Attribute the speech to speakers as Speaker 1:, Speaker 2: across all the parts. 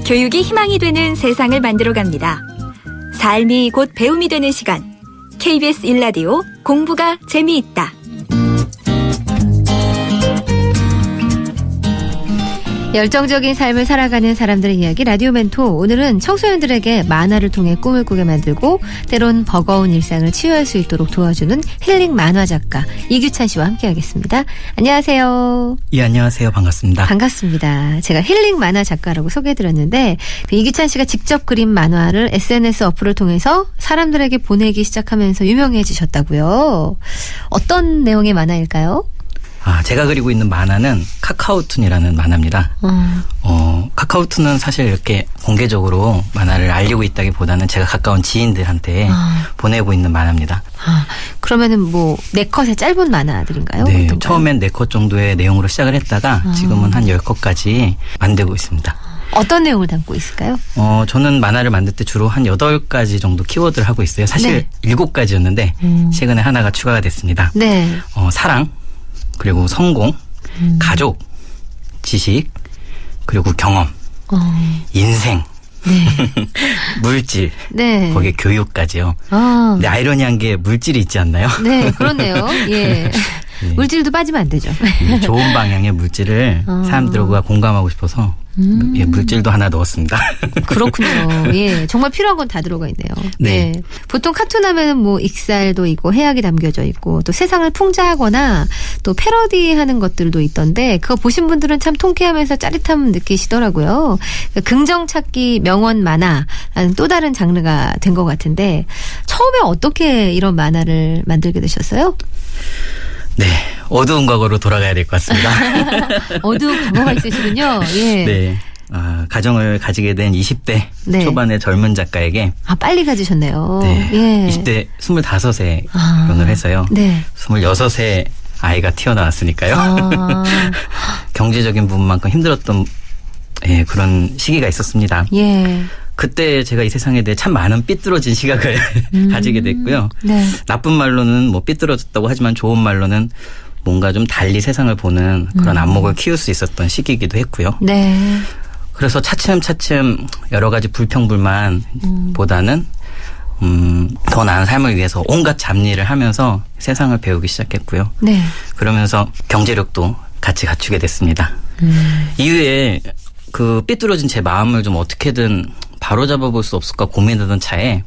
Speaker 1: 교육이 희망이 되는 세상을 만들어갑니다. 삶이 곧 배움이 되는 시간. KBS 1라디오 공부가 재미있다.
Speaker 2: 열정적인 삶을 살아가는 사람들의 이야기 라디오 멘토. 오늘은 청소년들에게 만화를 통해 꿈을 꾸게 만들고 때론 버거운 일상을 치유할 수 있도록 도와주는 힐링 만화 작가 이규찬 씨와 함께하겠습니다. 안녕하세요.
Speaker 3: 예, 안녕하세요. 반갑습니다.
Speaker 2: 반갑습니다. 제가 힐링 만화 작가라고 소개해드렸는데 그 이규찬 씨가 직접 그린 만화를 SNS 어플을 통해서 사람들에게 보내기 시작하면서 유명해지셨다고요. 어떤 내용의 만화일까요?
Speaker 3: 제가 그리고 있는 만화는 카카오툰이라는 만화입니다. 카카오툰은 사실 이렇게 공개적으로 만화를 알리고 있다기보다는 제가 가까운 지인들한테 보내고 있는 만화입니다.
Speaker 2: 그러면은 뭐 4컷의 짧은 만화들인가요?
Speaker 3: 네,
Speaker 2: 어떤가요?
Speaker 3: 처음엔 4컷 정도의 내용으로 시작을 했다가 지금은 한 10컷까지 만들고 있습니다.
Speaker 2: 어떤 내용을 담고 있을까요?
Speaker 3: 저는 만화를 만들 때 주로 한 8가지 정도 키워드를 하고 있어요. 사실 7가지였는데 최근에 하나가 추가가 됐습니다.
Speaker 2: 네.
Speaker 3: 사랑, 그리고 성공, 가족, 지식, 그리고 경험, 인생,
Speaker 2: 네.
Speaker 3: 물질,
Speaker 2: 네.
Speaker 3: 거기에 교육까지요. 근데 아이러니한 게 물질이 있지 않나요?
Speaker 2: 네, 그렇네요. 예.
Speaker 3: 네.
Speaker 2: 물질도 빠지면 안 되죠.
Speaker 3: 좋은 방향의 물질을 사람들과 공감하고 싶어서 물질도 하나 넣었습니다.
Speaker 2: 그렇군요. 예, 정말 필요한 건 다 들어가 있네요.
Speaker 3: 네.
Speaker 2: 예. 보통 카툰하면은 뭐 익살도 있고 해악이 담겨져 있고 또 세상을 풍자하거나 또 패러디하는 것들도 있던데 그거 보신 분들은 참 통쾌하면서 짜릿함 느끼시더라고요. 긍정 찾기 명언 만화라는 또 다른 장르가 된 것 같은데 처음에 어떻게 이런 만화를 만들게 되셨어요?
Speaker 3: 네, 어두운 과거로 돌아가야 될 것 같습니다.
Speaker 2: 어두운 과거가 있으시군요. 예.
Speaker 3: 네. 가정을 가지게 된 20대
Speaker 2: 네.
Speaker 3: 초반의 젊은 작가에게
Speaker 2: 빨리 가지셨네요.
Speaker 3: 네,
Speaker 2: 예.
Speaker 3: 20대 25세에 결혼을 해서요.
Speaker 2: 네.
Speaker 3: 26세 아이가 튀어나왔으니까요. 경제적인 부분만큼 힘들었던 그런 시기가 있었습니다.
Speaker 2: 예.
Speaker 3: 그때 제가 이 세상에 대해 참 많은 삐뚤어진 시각을 가지게 됐고요.
Speaker 2: 네.
Speaker 3: 나쁜 말로는 뭐 삐뚤어졌다고 하지만 좋은 말로는 뭔가 좀 달리 세상을 보는 그런 안목을 키울 수 있었던 시기이기도 했고요.
Speaker 2: 네.
Speaker 3: 그래서 차츰차츰 여러 가지 불평불만보다는 더 나은 삶을 위해서 온갖 잡일을 하면서 세상을 배우기 시작했고요.
Speaker 2: 네.
Speaker 3: 그러면서 경제력도 같이 갖추게 됐습니다. 이후에 그 삐뚤어진 제 마음을 좀 어떻게든 바로잡아 볼 수 없을까 고민하던 차에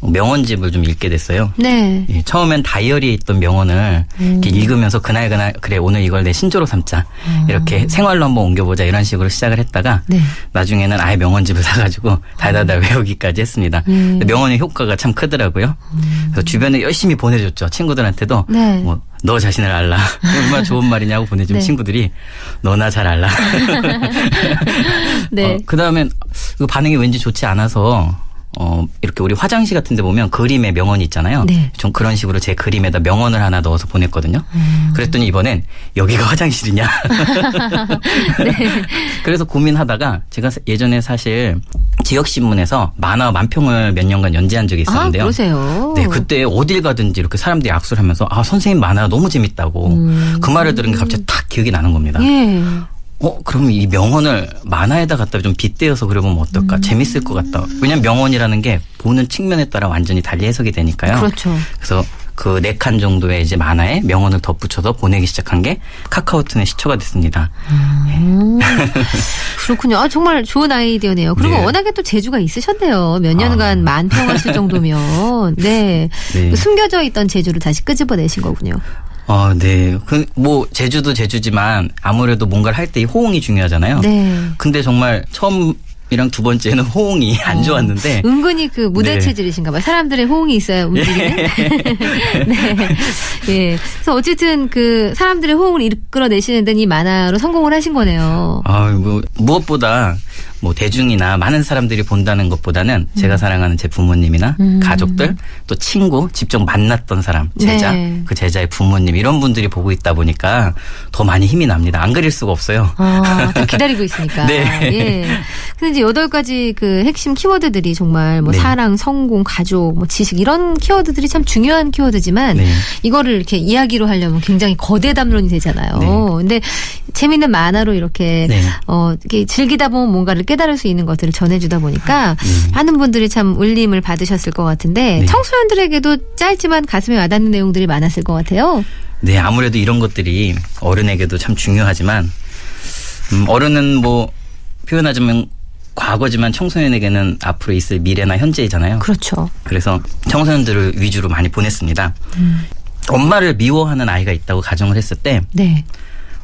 Speaker 3: 명언집을 좀 읽게 됐어요.
Speaker 2: 네.
Speaker 3: 예, 처음엔 다이어리에 있던 명언을 이렇게 읽으면서 그날 그래 오늘 이걸 내 신조로 삼자 이렇게 생활로 한번 옮겨보자 이런 식으로 시작을 했다가
Speaker 2: 네.
Speaker 3: 나중에는 아예 명언집을 사가지고 달달달 외우기까지 했습니다. 근데 명언의 효과가 참 크더라고요. 그래서 주변에 열심히 보내줬죠. 친구들한테도
Speaker 2: 네.
Speaker 3: 뭐 너 자신을 알라. 얼마나 좋은 말이냐고 보내주면
Speaker 2: 네.
Speaker 3: 친구들이 너나 잘 알라.
Speaker 2: 네.
Speaker 3: 그다음엔 그 반응이 왠지 좋지 않아서 이렇게 우리 화장실 같은 데 보면 그림에 명언이 있잖아요.
Speaker 2: 네.
Speaker 3: 좀 그런 식으로 제 그림에다 명언을 하나 넣어서 보냈거든요. 그랬더니 이번엔 여기가 화장실이냐.
Speaker 2: 네.
Speaker 3: 그래서 고민하다가 제가 예전에 사실 지역신문에서 만화 만평을 몇 년간 연재한 적이 있었는데요.
Speaker 2: 그러세요?
Speaker 3: 네, 그때 어딜 가든지 이렇게 사람들이 악수를 하면서 선생님 만화 너무 재밌다고 그 말을 들은 게 갑자기 딱 기억이 나는 겁니다.
Speaker 2: 예.
Speaker 3: 그럼 이 명언을 만화에다 갖다 좀 빗대어서 그려보면 어떨까? 재밌을 것 같다. 왜냐면 명언이라는 게 보는 측면에 따라 완전히 달리 해석이 되니까요.
Speaker 2: 그렇죠.
Speaker 3: 그래서 그 4칸 정도의 이제 만화에 명언을 덧붙여서 보내기 시작한 게 카카오툰의 시초가 됐습니다.
Speaker 2: 그렇군요. 정말 좋은 아이디어네요. 그리고
Speaker 3: 네.
Speaker 2: 워낙에 또 재주가 있으셨네요. 몇 년간 만평을 쓸 정도면. 네.
Speaker 3: 네.
Speaker 2: 숨겨져 있던 재주를 다시 끄집어내신 거군요.
Speaker 3: 네. 제주도 제주지만 아무래도 뭔가를 할 때 이 호응이 중요하잖아요.
Speaker 2: 네.
Speaker 3: 근데 정말 처음이랑 두 번째는 호응이 안 좋았는데.
Speaker 2: 은근히 그 무대
Speaker 3: 네.
Speaker 2: 체질이신가 봐요. 사람들의 호응이 있어야 움직이는. 네. 예. 그래서 어쨌든 그 사람들의 호응을 이끌어내시는 데는 이 만화로 성공을 하신 거네요.
Speaker 3: 무엇보다 뭐 대중이나 많은 사람들이 본다는 것보다는 제가 사랑하는 제 부모님이나 가족들 또 친구 직접 만났던 사람 제자
Speaker 2: 네.
Speaker 3: 그 제자의 부모님 이런 분들이 보고 있다 보니까 더 많이 힘이 납니다. 안 그릴 수가 없어요.
Speaker 2: 다 기다리고 있으니까.
Speaker 3: 네.
Speaker 2: 예. 근데 이제 8가지 그 핵심 키워드들이 정말 뭐
Speaker 3: 네.
Speaker 2: 사랑, 성공, 가족, 뭐 지식 이런 키워드들이 참 중요한 키워드지만
Speaker 3: 네.
Speaker 2: 이거를 이렇게 이야기로 하려면 굉장히 거대 담론이 되잖아요.
Speaker 3: 네.
Speaker 2: 근데 재밌는 만화로 이렇게
Speaker 3: 네.
Speaker 2: 이렇게 즐기다 보면 뭔가를 깨달을 수 있는 것들을 전해주다 보니까 많은 분들이 참 울림을 받으셨을 것 같은데
Speaker 3: 네.
Speaker 2: 청소년들에게도 짧지만 가슴에 와닿는 내용들이 많았을 것 같아요.
Speaker 3: 네, 아무래도 이런 것들이 어른에게도 참 중요하지만 어른은 뭐 표현하자면 과거지만 청소년에게는 앞으로 있을 미래나 현재이잖아요.
Speaker 2: 그렇죠.
Speaker 3: 그래서 청소년들을 위주로 많이 보냈습니다. 엄마를 미워하는 아이가 있다고 가정을 했을 때
Speaker 2: 네.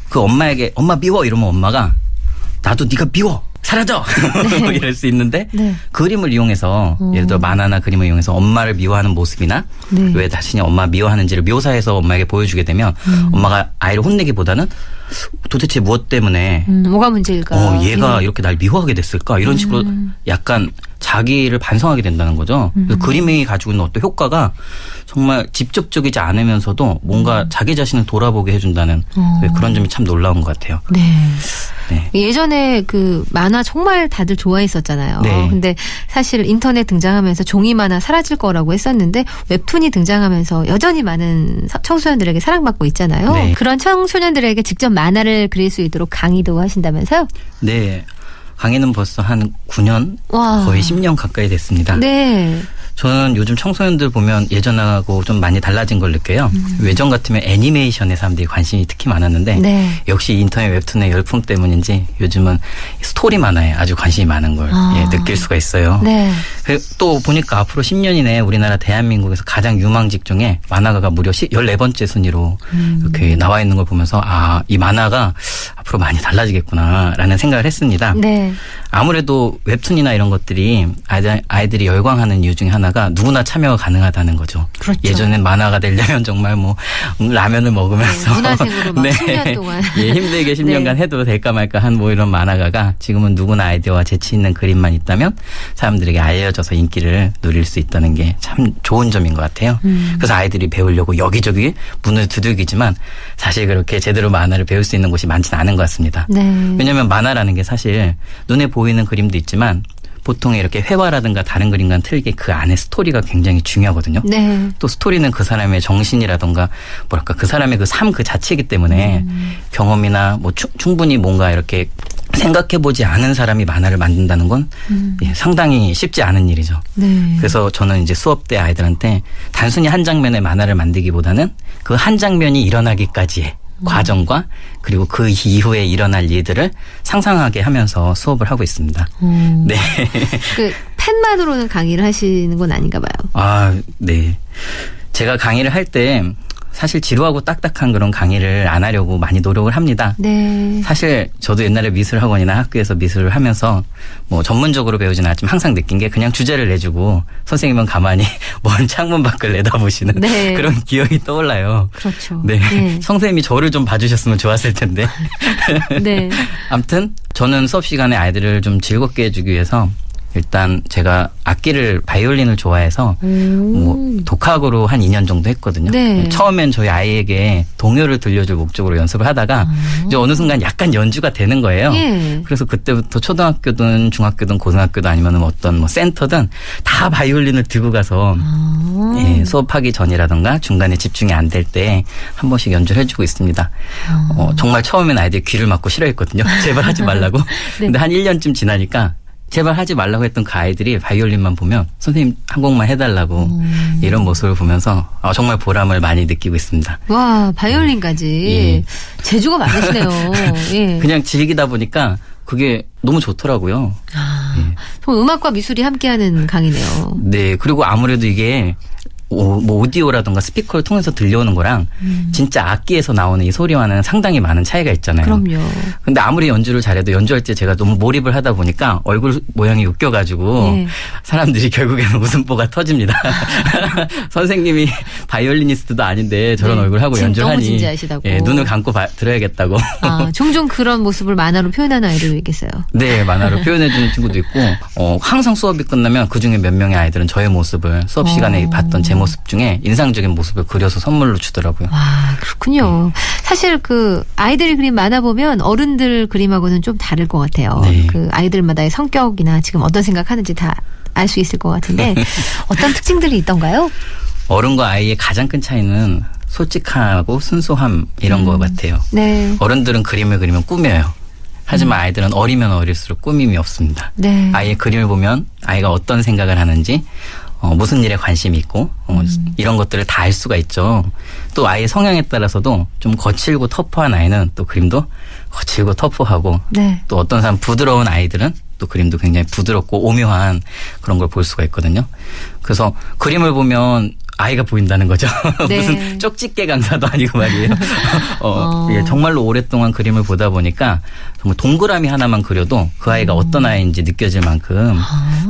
Speaker 3: 그 엄마에게 엄마 미워 이러면 엄마가 나도 네가 미워 사라져 이럴 수 있는데
Speaker 2: 네.
Speaker 3: 그림을 이용해서 예를 들어 만화나 그림을 이용해서 엄마를 미워하는 모습이나
Speaker 2: 네.
Speaker 3: 왜 자신이 엄마 미워하는지를 묘사해서 엄마에게 보여주게 되면 엄마가 아이를 혼내기보다는 도대체 무엇 때문에
Speaker 2: 뭐가 문제일까?
Speaker 3: 얘가
Speaker 2: 예.
Speaker 3: 이렇게 날 미워하게 됐을까 이런 식으로 약간 자기를 반성하게 된다는 거죠. 그래서 그림이 가지고 있는 어떤 효과가 정말 직접적이지 않으면서도 뭔가 자기 자신을 돌아보게 해준다는 그런 점이 참 놀라운 것 같아요.
Speaker 2: 네.
Speaker 3: 네.
Speaker 2: 예전에 그 만화 정말 다들 좋아했었잖아요.
Speaker 3: 네.
Speaker 2: 근데 사실 인터넷 등장하면서 종이 만화 사라질 거라고 했었는데 웹툰이 등장하면서 여전히 많은 청소년들에게 사랑받고 있잖아요.
Speaker 3: 네.
Speaker 2: 그런 청소년들에게 직접 만화를 그릴 수 있도록 강의도 하신다면서요?
Speaker 3: 네. 강의는 벌써 한 9년
Speaker 2: 와.
Speaker 3: 거의 10년 가까이 됐습니다.
Speaker 2: 네.
Speaker 3: 저는 요즘 청소년들 보면 예전하고 좀 많이 달라진 걸 느껴요. 예전 같으면 애니메이션에 사람들이 관심이 특히 많았는데
Speaker 2: 네.
Speaker 3: 역시 인터넷 웹툰의 열풍 때문인지 요즘은 스토리 만화에 아주 관심이 많은 걸 느낄 수가 있어요.
Speaker 2: 네.
Speaker 3: 또 보니까 앞으로 10년 이내에 우리나라 대한민국에서 가장 유망직 중에 만화가가 무려 14번째 순위로 이렇게 나와 있는 걸 보면서 이 만화가 앞으로 많이 달라지겠구나라는 생각을 했습니다.
Speaker 2: 네.
Speaker 3: 아무래도 웹툰이나 이런 것들이 아이들이 열광하는 이유 중에 하나가 누구나 참여가 가능하다는 거죠.
Speaker 2: 그렇죠.
Speaker 3: 예전엔 만화가 되려면 정말 뭐 라면을 먹으면서
Speaker 2: 문화생으로 막 10년 동안.
Speaker 3: 예, 힘들게 10년간
Speaker 2: 네.
Speaker 3: 해도 될까 말까 한 뭐 이런 만화가가 지금은 누구나 아이디어와 재치 있는 그림만 있다면 사람들에게 알려져서 인기를 누릴 수 있다는 게 참 좋은 점인 것 같아요. 그래서 아이들이 배우려고 여기저기 문을 두들기지만 사실 그렇게 제대로 만화를 배울 수 있는 곳이 많지는 않은 것 같습니다.
Speaker 2: 네.
Speaker 3: 왜냐하면 만화라는 게 사실 눈에 보이는 그림도 있지만 보통 이렇게 회화라든가 다른 그림과는 틀리게 그 안에 스토리가 굉장히 중요하거든요.
Speaker 2: 네.
Speaker 3: 또 스토리는 그 사람의 정신이라든가 뭐랄까 그 사람의 그 삶 그 자체이기 때문에 경험이나 뭐 충분히 뭔가 이렇게 생각해보지 않은 사람이 만화를 만든다는 건 상당히 쉽지 않은 일이죠.
Speaker 2: 네.
Speaker 3: 그래서 저는 이제 수업 때 아이들한테 단순히 한 장면의 만화를 만들기보다는 그 한 장면이 일어나기까지의 과정과 그리고 그 이후에 일어날 일들을 상상하게 하면서 수업을 하고 있습니다. 네.
Speaker 2: 그 펜만으로는 강의를 하시는 건 아닌가 봐요.
Speaker 3: 네. 제가 강의를 할 때 사실 지루하고 딱딱한 그런 강의를 안 하려고 많이 노력을 합니다.
Speaker 2: 네.
Speaker 3: 사실 저도 옛날에 미술학원이나 학교에서 미술을 하면서 뭐 전문적으로 배우진 않았지만 항상 느낀 게 그냥 주제를 내주고 선생님은 가만히 먼 창문 밖을 내다보시는
Speaker 2: 네.
Speaker 3: 그런 기억이 떠올라요.
Speaker 2: 그렇죠.
Speaker 3: 네.
Speaker 2: 네.
Speaker 3: 선생님이 저를 좀 봐주셨으면 좋았을 텐데.
Speaker 2: 네.
Speaker 3: 아무튼 저는 수업 시간에 아이들을 좀 즐겁게 해주기 위해서 일단 제가 악기를 바이올린을 좋아해서 뭐 독학으로 한 2년 정도 했거든요.
Speaker 2: 네.
Speaker 3: 처음엔 저희 아이에게 동요를 들려줄 목적으로 연습을 하다가 이제 어느 순간 약간 연주가 되는 거예요.
Speaker 2: 예.
Speaker 3: 그래서 그때부터 초등학교든 중학교든 고등학교든 아니면 어떤 뭐 센터든 다 바이올린을 들고 가서 예, 수업하기 전이라던가 중간에 집중이 안 될 때 한 번씩 연주를 해주고 있습니다. 정말 처음엔 아이들이 귀를 막고 싫어했거든요. 제발 하지 말라고.
Speaker 2: 네.
Speaker 3: 근데 한 1년쯤 지나니까 제발 하지 말라고 했던 그 아이들이 바이올린만 보면 선생님 한 곡만 해달라고 이런 모습을 보면서 정말 보람을 많이 느끼고 있습니다.
Speaker 2: 와, 바이올린까지. 재주가 많으시네요. 예.
Speaker 3: 그냥 즐기다 보니까 그게 너무 좋더라고요.
Speaker 2: 정말 음악과 미술이 함께하는 강의네요.
Speaker 3: 네. 그리고 아무래도 이게 뭐 오디오라든가 스피커를 통해서 들려오는 거랑 진짜 악기에서 나오는 이 소리와는 상당히 많은 차이가 있잖아요.
Speaker 2: 그럼요.
Speaker 3: 근데 아무리 연주를 잘해도 연주할 때 제가 너무 몰입을 하다 보니까 얼굴 모양이 웃겨가지고
Speaker 2: 예.
Speaker 3: 사람들이 결국에는 웃음보가 터집니다. 선생님이 바이올리니스트도 아닌데 저런
Speaker 2: 네.
Speaker 3: 얼굴 하고 연주를
Speaker 2: 너무
Speaker 3: 하니
Speaker 2: 진지하시다고.
Speaker 3: 예, 눈을 감고 들어야겠다고.
Speaker 2: 종종 그런 모습을 만화로 표현하는 아이들도 있겠어요.
Speaker 3: 네, 만화로 표현해주는 친구도 있고 항상 수업이 끝나면 그중에 몇 명의 아이들은 저의 모습을 수업 시간에 봤던 제 모습 중에 인상적인 모습을 그려서 선물로 주더라고요.
Speaker 2: 와, 그렇군요. 사실 그 아이들이 그림 만화 보면 어른들 그림하고는 좀 다를 것 같아요.
Speaker 3: 네.
Speaker 2: 그 아이들마다의 성격이나 지금 어떤 생각하는지 다 알 수 있을 것 같은데 어떤 특징들이 있던가요?
Speaker 3: 어른과 아이의 가장 큰 차이는 솔직하고 순수함 이런 것 같아요.
Speaker 2: 네.
Speaker 3: 어른들은 그림을 그리면 꾸며요. 하지만 아이들은 어리면 어릴수록 꾸밈이 없습니다.
Speaker 2: 네.
Speaker 3: 아이의 그림을 보면 아이가 어떤 생각을 하는지 무슨 일에 관심이 있고 이런 것들을 다 알 수가 있죠. 또 아이의 성향에 따라서도 좀 거칠고 터프한 아이는 또 그림도 거칠고 터프하고
Speaker 2: 네.
Speaker 3: 또 어떤 사람 부드러운 아이들은 또 그림도 굉장히 부드럽고 오묘한 그런 걸 볼 수가 있거든요. 그래서 그림을 보면 아이가 보인다는 거죠.
Speaker 2: 네.
Speaker 3: 무슨 쪽집게 강사도 아니고 말이에요. 예, 정말로 오랫동안 그림을 보다 보니까 정말 동그라미 하나만 그려도 그 아이가 어떤 아이인지 느껴질 만큼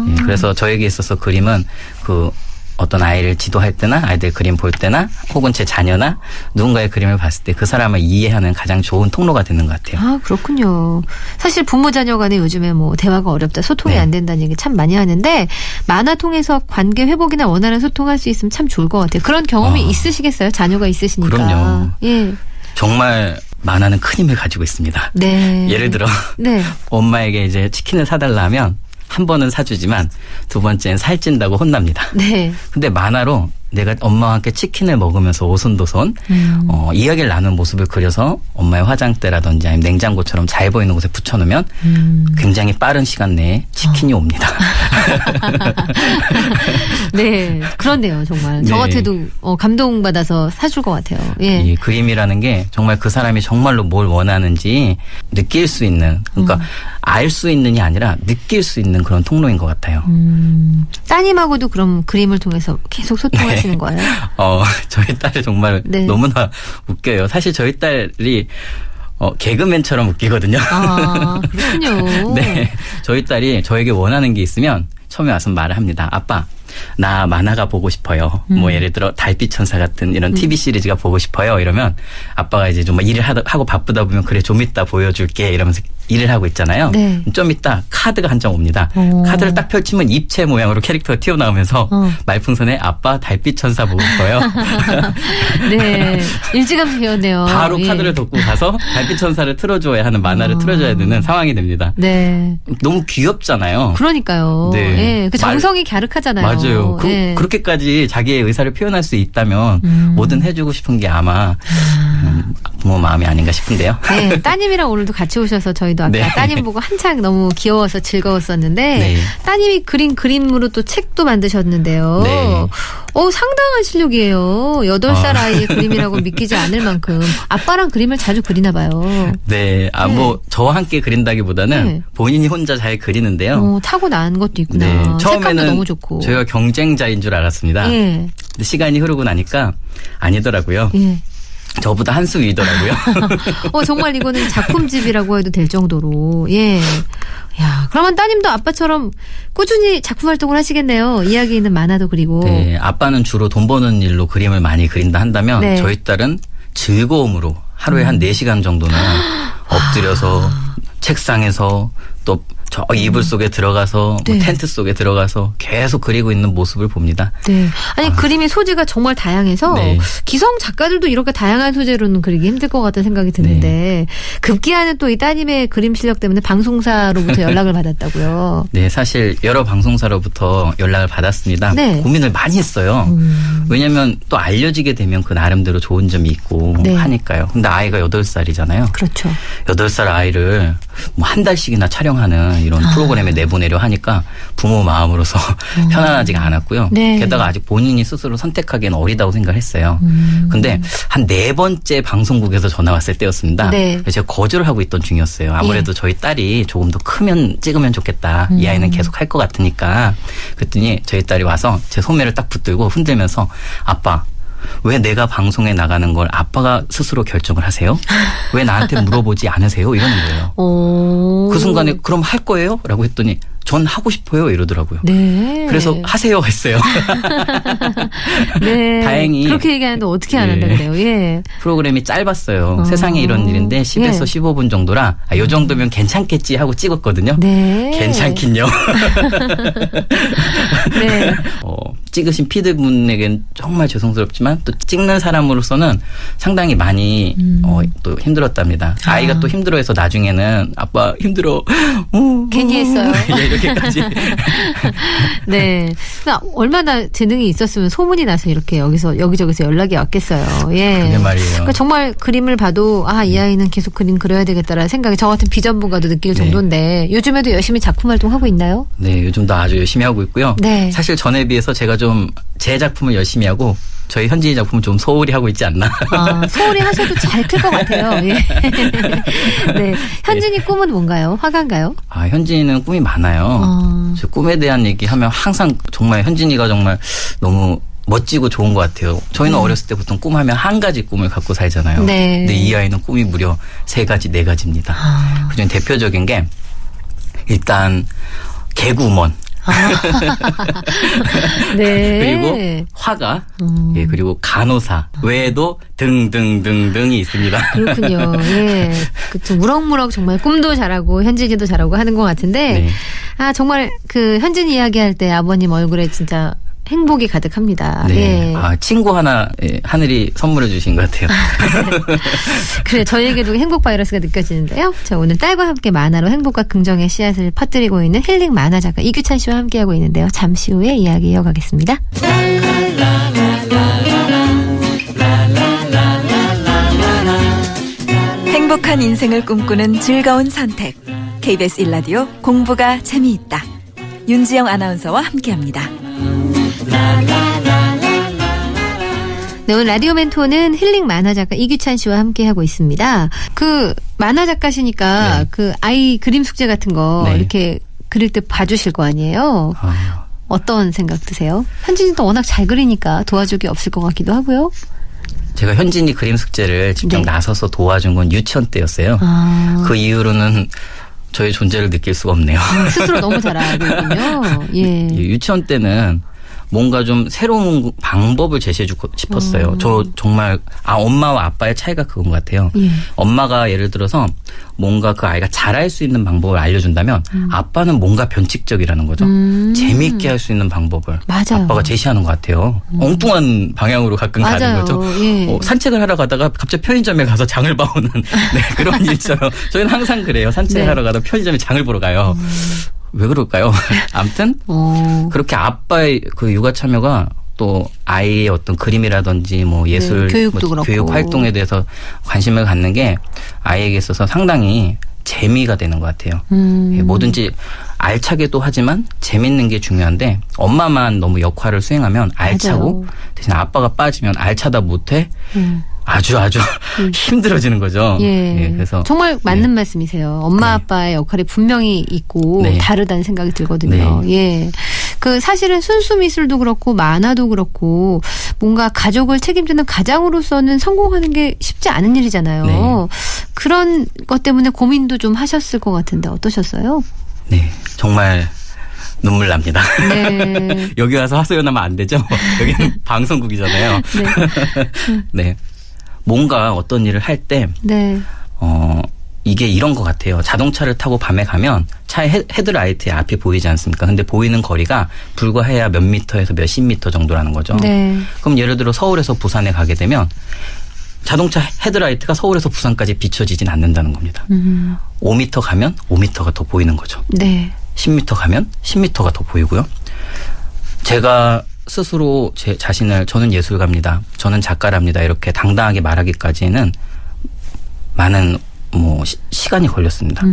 Speaker 3: 예, 그래서 저에게 있어서 그림은 그 어떤 아이를 지도할 때나 아이들 그림 볼 때나 혹은 제 자녀나 누군가의 그림을 봤을 때 그 사람을 이해하는 가장 좋은 통로가 되는 것 같아요.
Speaker 2: 아, 그렇군요. 사실 부모 자녀 간에 요즘에 뭐 대화가 어렵다, 소통이
Speaker 3: 네.
Speaker 2: 안 된다는 얘기 참 많이 하는데 만화 통해서 관계 회복이나 원활한 소통할 수 있으면 참 좋을 것 같아요. 그런 경험이 있으시겠어요? 자녀가 있으시니까.
Speaker 3: 그럼요.
Speaker 2: 예.
Speaker 3: 정말 만화는 큰 힘을 가지고 있습니다.
Speaker 2: 네.
Speaker 3: 예를 들어
Speaker 2: 네.
Speaker 3: 엄마에게 이제 치킨을 사달라 하면 한 번은 사주지만 두 번째는 살찐다고 혼납니다.
Speaker 2: 네.
Speaker 3: 근데 만화로 내가 엄마와 함께 치킨을 먹으면서 오손도손 이야기를 나누는 모습을 그려서 엄마의 화장대라든지 아니면 냉장고처럼 잘 보이는 곳에 붙여놓으면 굉장히 빠른 시간 내에 치킨이 옵니다.
Speaker 2: 네. 그런데요, 정말. 저
Speaker 3: 네.
Speaker 2: 같아도 감동받아서 사줄 것 같아요. 예.
Speaker 3: 이 그림이라는 게 정말 그 사람이 정말로 뭘 원하는지 느낄 수 있는 그러니까 알 수 있는이 아니라 느낄 수 있는 그런 통로인 것 같아요.
Speaker 2: 따님하고도 그럼 그림을 통해서 계속 소통하시는 거예요?
Speaker 3: 저희 딸이 정말
Speaker 2: 네.
Speaker 3: 너무나 웃겨요. 사실 저희 딸이 개그맨처럼 웃기거든요.
Speaker 2: 아, 그렇군요.
Speaker 3: 네. 저희 딸이 저에게 원하는 게 있으면 처음에 와서 말을 합니다. 아빠, 나 만화가 보고 싶어요. 뭐 예를 들어 달빛 천사 같은 이런 TV 시리즈가 보고 싶어요. 이러면 아빠가 이제 좀 일을 하고 바쁘다 보면 그래 좀 이따 보여줄게 이러면서 일을 하고 있잖아요.
Speaker 2: 네.
Speaker 3: 좀 이따 카드가 한 장 옵니다.
Speaker 2: 오.
Speaker 3: 카드를 딱 펼치면 입체 모양으로 캐릭터가 튀어나오면서 말풍선에 아빠 달빛 천사 보고 싶어요.
Speaker 2: 네. 일찌감치 배웠네요.
Speaker 3: 바로
Speaker 2: 예.
Speaker 3: 카드를 덮고 가서 달빛 천사를 틀어줘야 하는 만화를 틀어줘야 되는 상황이 됩니다.
Speaker 2: 네.
Speaker 3: 너무 귀엽잖아요.
Speaker 2: 그러니까요.
Speaker 3: 네.
Speaker 2: 예. 그 정성이 갸륵하잖아요.
Speaker 3: 맞아요.
Speaker 2: 예.
Speaker 3: 그렇게까지 자기의 의사를 표현할 수 있다면 뭐든 해주고 싶은 게 아마 부모 마음이 아닌가 싶은데요.
Speaker 2: 네, 따님이랑 오늘도 같이 오셔서 저희도 아까
Speaker 3: 네.
Speaker 2: 따님 보고 한창 너무 귀여워서 즐거웠었는데
Speaker 3: 네.
Speaker 2: 따님이 그린 그림으로 또 책도 만드셨는데요.
Speaker 3: 네.
Speaker 2: 상당한 실력이에요. 8살 아이의 그림이라고 믿기지 않을 만큼 아빠랑 그림을 자주 그리나 봐요.
Speaker 3: 네. 뭐 저와 함께 그린다기보다는
Speaker 2: 네.
Speaker 3: 본인이 혼자 잘 그리는데요.
Speaker 2: 타고난 것도 있구나.
Speaker 3: 네.
Speaker 2: 색감도
Speaker 3: 처음에는
Speaker 2: 너무 좋고.
Speaker 3: 저희가 경쟁자인 줄 알았습니다.
Speaker 2: 예.
Speaker 3: 근데 시간이 흐르고 나니까 아니더라고요.
Speaker 2: 예.
Speaker 3: 저보다 한 수 위더라고요.
Speaker 2: 정말 이거는 작품집이라고 해도 될 정도로. 예. 야, 그러면 따님도 아빠처럼 꾸준히 작품 활동을 하시겠네요. 이야기 있는 만화도 그리고.
Speaker 3: 네, 아빠는 주로 돈 버는 일로 그림을 많이 그린다 한다면
Speaker 2: 네.
Speaker 3: 저희 딸은 즐거움으로 하루에 한 4시간 정도는 엎드려서 책상에서 또 저 이불 속에 들어가서
Speaker 2: 네.
Speaker 3: 뭐 텐트 속에 들어가서 계속 그리고 있는 모습을 봅니다.
Speaker 2: 네. 아니, 그림의 소재가 정말 다양해서
Speaker 3: 네.
Speaker 2: 기성 작가들도 이렇게 다양한 소재로는 그리기 힘들 것 같다는 생각이 드는데 급기야는 또 이 따님의 그림 실력 때문에 방송사로부터 연락을 받았다고요.
Speaker 3: 네, 사실 여러 방송사로부터 연락을 받았습니다.
Speaker 2: 네.
Speaker 3: 고민을 많이 했어요. 왜냐하면 또 알려지게 되면 그 나름대로 좋은 점이 있고
Speaker 2: 네.
Speaker 3: 하니까요. 근데 아이가 8살이잖아요.
Speaker 2: 그렇죠.
Speaker 3: 8살 아이를 뭐 한 달씩이나 촬영하는 이런 프로그램에 내보내려 하니까 부모 마음으로서 편안하지가 않았고요.
Speaker 2: 네.
Speaker 3: 게다가 아직 본인이 스스로 선택하기에는 어리다고 생각했어요. 근데 한 4번째 방송국에서 전화 왔을 때였습니다.
Speaker 2: 네.
Speaker 3: 제가 거절을 하고 있던 중이었어요. 아무래도 저희 딸이 조금 더 크면 찍으면 좋겠다. 이 아이는 계속 할 것 같으니까. 그랬더니 저희 딸이 와서 제 소매를 딱 붙들고 흔들면서 아빠 왜 내가 방송에 나가는 걸 아빠가 스스로 결정을 하세요? 왜 나한테 물어보지 않으세요? 이러는 거예요. 그 순간에 그럼 할 거예요? 라고 했더니 전 하고 싶어요 이러더라고요.
Speaker 2: 네.
Speaker 3: 그래서 하세요 했어요.
Speaker 2: 네.
Speaker 3: 다행히
Speaker 2: 그렇게 얘기하는데 어떻게 안 한다
Speaker 3: 네.
Speaker 2: 그래요. 예.
Speaker 3: 프로그램이 짧았어요. 세상에 이런 일인데 10에서
Speaker 2: 예.
Speaker 3: 15분 정도라 이 정도면 괜찮겠지 하고 찍었거든요.
Speaker 2: 네.
Speaker 3: 괜찮긴요.
Speaker 2: 네.
Speaker 3: 찍으신 피디분에겐 정말 죄송스럽지만 또 찍는 사람으로서는 상당히 많이 또 힘들었답니다. 아이가 또 힘들어해서 나중에는 아빠 힘들어.
Speaker 2: 괜히 했어요.
Speaker 3: 예, 이렇게까지.
Speaker 2: 네. 그러니까 얼마나 재능이 있었으면 소문이 나서 이렇게 여기저기서 연락이 왔겠어요. 예.
Speaker 3: 그게 말이에요.
Speaker 2: 그러니까 정말 그림을 봐도 이 아이는 계속 그림 그려야 되겠다라는 생각이 저 같은 비전문가도 느낄
Speaker 3: 네.
Speaker 2: 정도인데 요즘에도 열심히 작품 활동하고 있나요?
Speaker 3: 네, 요즘도 아주 열심히 하고 있고요.
Speaker 2: 네.
Speaker 3: 사실 전에 비해서 제가 좀 제 작품을 열심히 하고 저희 현진이 작품은 좀 소홀히 하고 있지 않나.
Speaker 2: 소홀히 하셔도 잘 클 것 같아요. 예. 네. 현진이 꿈은 뭔가요? 화가인가요?
Speaker 3: 현진이는 꿈이 많아요. 저 꿈에 대한 얘기하면 항상 정말 현진이가 정말 너무 멋지고 좋은 것 같아요. 저희는 어렸을 때 보통 꿈하면 한 가지 꿈을 갖고 살잖아요.
Speaker 2: 네.
Speaker 3: 근데 이 아이는 꿈이 무려 3가지, 4가지입니다. 그중에 대표적인 게 일단 개구먼.
Speaker 2: 네.
Speaker 3: 그리고 화가, 예, 그리고 간호사 외에도 등등등등이 있습니다.
Speaker 2: 그렇군요. 예. 좀 무럭무럭 정말 꿈도 잘하고 현진이도 잘하고 하는 것 같은데
Speaker 3: 네.
Speaker 2: 정말 그 현진이 이야기할 때 아버님 얼굴에 진짜 행복이 가득합니다.
Speaker 3: 네.
Speaker 2: 예.
Speaker 3: 친구 하나 하늘이 선물해 주신 것 같아요.
Speaker 2: 그래 저에게도 행복 바이러스가 느껴지는데요. 자 오늘 딸과 함께 만화로 행복과 긍정의 씨앗을 퍼뜨리고 있는 힐링 만화 작가 이규찬 씨와 함께하고 있는데요. 잠시 후에 이야기 이어가겠습니다.
Speaker 1: 행복한 인생을 꿈꾸는 즐거운 선택. KBS 1라디오 공부가 재미있다. 윤지영 아나운서와 함께합니다.
Speaker 2: 네, 오늘 라디오 멘토는 힐링 만화 작가 이규찬 씨와 함께하고 있습니다. 그 만화 작가시니까
Speaker 3: 네.
Speaker 2: 그 아이 그림 숙제 같은 거
Speaker 3: 네.
Speaker 2: 이렇게 그릴 때 봐주실 거 아니에요? 어떤 생각 드세요? 현진이도 워낙 잘 그리니까 도와줄 게 없을 것 같기도 하고요.
Speaker 3: 제가 현진이 그림 숙제를 직접
Speaker 2: 네.
Speaker 3: 나서서 도와준 건 유치원 때였어요. 그 이후로는 저의 존재를 느낄 수가 없네요.
Speaker 2: 스스로 너무 잘 알고 있군요. 예.
Speaker 3: 유치원 때는 뭔가 좀 새로운 방법을 제시해주고 싶었어요. 저 정말 엄마와 아빠의 차이가 그건 것 같아요.
Speaker 2: 예.
Speaker 3: 엄마가 예를 들어서 뭔가 그 아이가 잘할 수 있는 방법을 알려준다면 아빠는 뭔가 변칙적이라는 거죠. 재미있게 할 수 있는 방법을
Speaker 2: 맞아요.
Speaker 3: 아빠가 제시하는 것 같아요. 엉뚱한 방향으로 가끔 가는
Speaker 2: 맞아요.
Speaker 3: 거죠.
Speaker 2: 예.
Speaker 3: 산책을 하러 가다가 갑자기 편의점에 가서 장을 봐오는 네, 그런 일처럼 저희는 항상 그래요. 산책하러 가다 편의점에 장을 보러 가요. 왜 그럴까요? 아무튼 그렇게 아빠의 그 육아 참여가 또 아이의 어떤 그림이라든지 뭐 예술,
Speaker 2: 네, 교육도 그렇고.
Speaker 3: 교육 활동에 대해서 관심을 갖는 게 아이에게 있어서 상당히 재미가 되는 것 같아요. 뭐든지 알차게도 하지만 재밌는 게 중요한데 엄마만 너무 역할을 수행하면 알차고
Speaker 2: 맞아요.
Speaker 3: 대신 아빠가 빠지면 알차다 못해 아주 힘들어지는 거죠.
Speaker 2: 예.
Speaker 3: 그래서
Speaker 2: 정말 맞는 말씀이세요. 엄마 아빠의 역할이 분명히 있고
Speaker 3: 네.
Speaker 2: 다르다는 생각이 들거든요. 예. 그 사실은 순수 미술도 그렇고 만화도 그렇고 뭔가 가족을 책임지는 가장으로서는 성공하는 게 쉽지 않은 일이잖아요.
Speaker 3: 네.
Speaker 2: 그런 것 때문에 고민도 좀 하셨을 것 같은데 어떠셨어요?
Speaker 3: 네, 정말 눈물 납니다.
Speaker 2: 네.
Speaker 3: 여기 와서 하소연하면 안 되죠. 여기는 방송국이잖아요. 네. 뭔가 어떤 일을 할 때,
Speaker 2: 네.
Speaker 3: 이게 이런 것 같아요. 자동차를 타고 밤에 가면 차의 헤드라이트에 앞이 보이지 않습니까? 근데 보이는 거리가 불과해야 몇 미터에서 몇십 미터 정도라는 거죠.
Speaker 2: 네.
Speaker 3: 그럼 예를 들어 서울에서 부산에 가게 되면 자동차 헤드라이트가 서울에서 부산까지 비춰지진 않는다는 겁니다. 5미터 가면 5미터가 더 보이는 거죠.
Speaker 2: 네.
Speaker 3: 10m 가면 10m가 더 보이고요. 제가 스스로 제 자신을 저는 예술가입니다. 저는 작가랍니다. 이렇게 당당하게 말하기까지는 많은 시간이 걸렸습니다.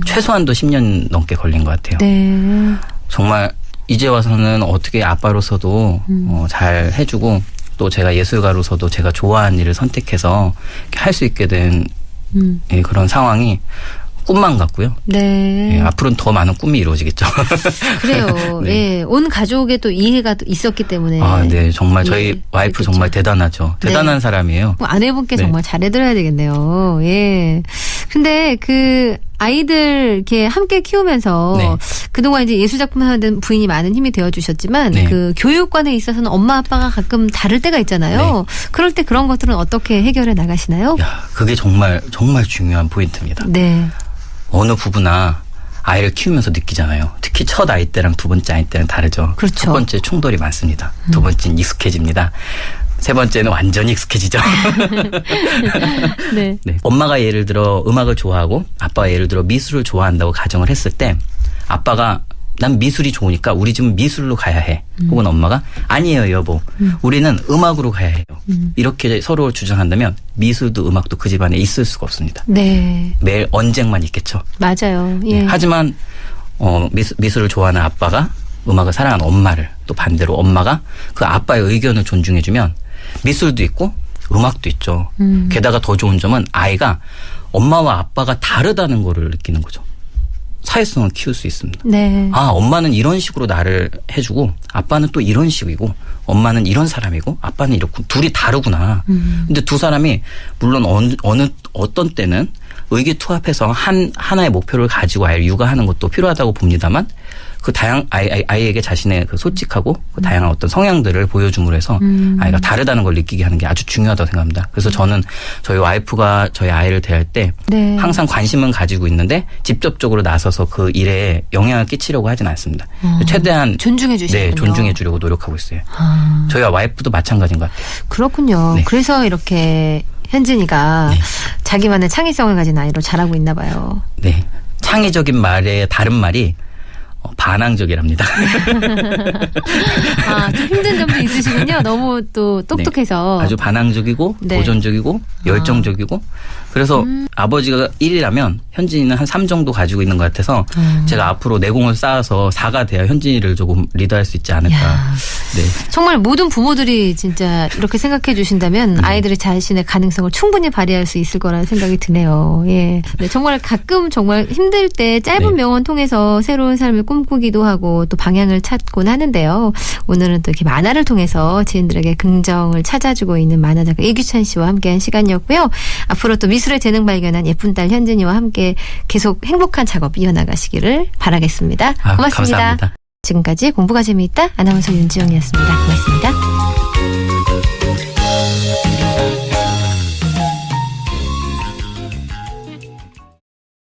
Speaker 3: 최소한도 10년 넘게 걸린 것 같아요.
Speaker 2: 네.
Speaker 3: 정말 이제 와서는 어떻게 아빠로서도 잘 해주고 또 제가 예술가로서도 제가 좋아하는 일을 선택해서 할 수 있게 된 그런 상황이 꿈만 같고요.
Speaker 2: 네.
Speaker 3: 예, 앞으로는 더 많은 꿈이 이루어지겠죠.
Speaker 2: 그래요.
Speaker 3: 네.
Speaker 2: 예. 온 가족의 또 이해가 또 있었기 때문에.
Speaker 3: 네. 정말 저희
Speaker 2: 예,
Speaker 3: 와이프
Speaker 2: 그렇죠.
Speaker 3: 정말 대단하죠. 대단한 사람이에요.
Speaker 2: 아내분께
Speaker 3: 네.
Speaker 2: 정말 잘해드려야 되겠네요. 예. 근데 그 아이들 이렇게 함께 키우면서
Speaker 3: 네.
Speaker 2: 그동안 이제 예술작품 하는 부인이 많은 힘이 되어주셨지만
Speaker 3: 네.
Speaker 2: 그 교육관에 있어서는 엄마 아빠가 가끔 다를 때가 있잖아요. 그럴 때 그런 것들은 어떻게 해결해 나가시나요?
Speaker 3: 야, 그게 정말 중요한 포인트입니다.
Speaker 2: 네.
Speaker 3: 어느 부부나 아이를 키우면서 느끼잖아요. 특히 첫 아이 때랑 두 번째 아이 때는 다르죠.
Speaker 2: 그렇죠.
Speaker 3: 첫 번째 충돌이 많습니다. 두 번째는 익숙해집니다. 세 번째는 완전히 익숙해지죠.
Speaker 2: 네.
Speaker 3: 네. 엄마가 예를 들어 음악을 좋아하고 아빠가 예를 들어 미술을 좋아한다고 가정을 했을 때 아빠가 난 미술이 좋으니까 우리 집은 미술로 가야 해. 혹은 엄마가 아니에요 여보. 우리는 음악으로 가야 해요. 이렇게 서로 주장한다면 미술도 음악도 그 집안에 있을 수가 없습니다.
Speaker 2: 네.
Speaker 3: 매일 언쟁만 있겠죠.
Speaker 2: 맞아요. 예.
Speaker 3: 네. 하지만 미술을 좋아하는 아빠가 음악을 사랑하는 엄마를 또 반대로 엄마가 그 아빠의 의견을 존중해주면 미술도 있고 음악도 있죠. 게다가 더 좋은 점은 아이가 엄마와 아빠가 다르다는 거를 느끼는 거죠. 사회성을 키울 수 있습니다.
Speaker 2: 네.
Speaker 3: 아, 엄마는 이런 식으로 나를 해주고 아빠는 또 이런 식이고 엄마는 이런 사람이고 아빠는 이렇고 둘이 다르구나. 근데 두 사람이 물론 어떤 때는 의기투합해서 하나의 목표를 가지고 아이를 육아하는 것도 필요하다고 봅니다만 그 아이에게 자신의 그 솔직하고 그 다양한 어떤 성향들을 보여줌으로 해서 아이가 다르다는 걸 느끼게 하는 게 아주 중요하다고 생각합니다. 그래서 저는 저희 와이프가 저희 아이를 대할 때
Speaker 2: 네.
Speaker 3: 항상 관심은 가지고 있는데 직접적으로 나서서 그 일에 영향을 끼치려고 하진 않습니다. 최대한
Speaker 2: 존중해 주시군요.
Speaker 3: 네, 존중해 주려고 노력하고 있어요.
Speaker 2: 아,
Speaker 3: 저희 와이프도 마찬가지인 것 같아요.
Speaker 2: 그렇군요.
Speaker 3: 네.
Speaker 2: 그래서 이렇게 현진이가
Speaker 3: 네.
Speaker 2: 자기만의 창의성을 가진 아이로 자라고 있나 봐요.
Speaker 3: 네. 창의적인 말의 다른 말이 반항적이랍니다.
Speaker 2: 아, 좀 힘든 점도 있으시군요. 너무 또 똑똑해서.
Speaker 3: 네. 아주 반항적이고
Speaker 2: 네.
Speaker 3: 도전적이고 열정적이고 그래서 아버지가 1이라면 현진이는 한 3 정도 가지고 있는 것 같아서 제가 앞으로 내공을 쌓아서 4가 돼야 현진이를 조금 리드할 수 있지 않을까.
Speaker 2: 야.
Speaker 3: 네.
Speaker 2: 정말 모든 부모들이 진짜 이렇게 생각해 주신다면 아이들이 자신의 가능성을 충분히 발휘할 수 있을 거라는 생각이 드네요. 예. 네, 정말 가끔 정말 힘들 때 짧은
Speaker 3: 네.
Speaker 2: 명언 통해서 새로운 삶을 꿈꾸기도 하고 또 방향을 찾곤 하는데요. 오늘은 또 이렇게 만화를 통해서 지인들에게 긍정을 찾아주고 있는 만화 작가 이규찬 씨와 함께한 시간이었고요. 앞으로 또 미술의 재능 발견한 예쁜 딸 현진이와 함께 계속 행복한 작업 이어나가시기를 바라겠습니다.
Speaker 3: 아,
Speaker 2: 고맙습니다.
Speaker 3: 감사합니다.
Speaker 2: 지금까지 공부가 재미있다 아나운서 윤지영이었습니다. 고맙습니다.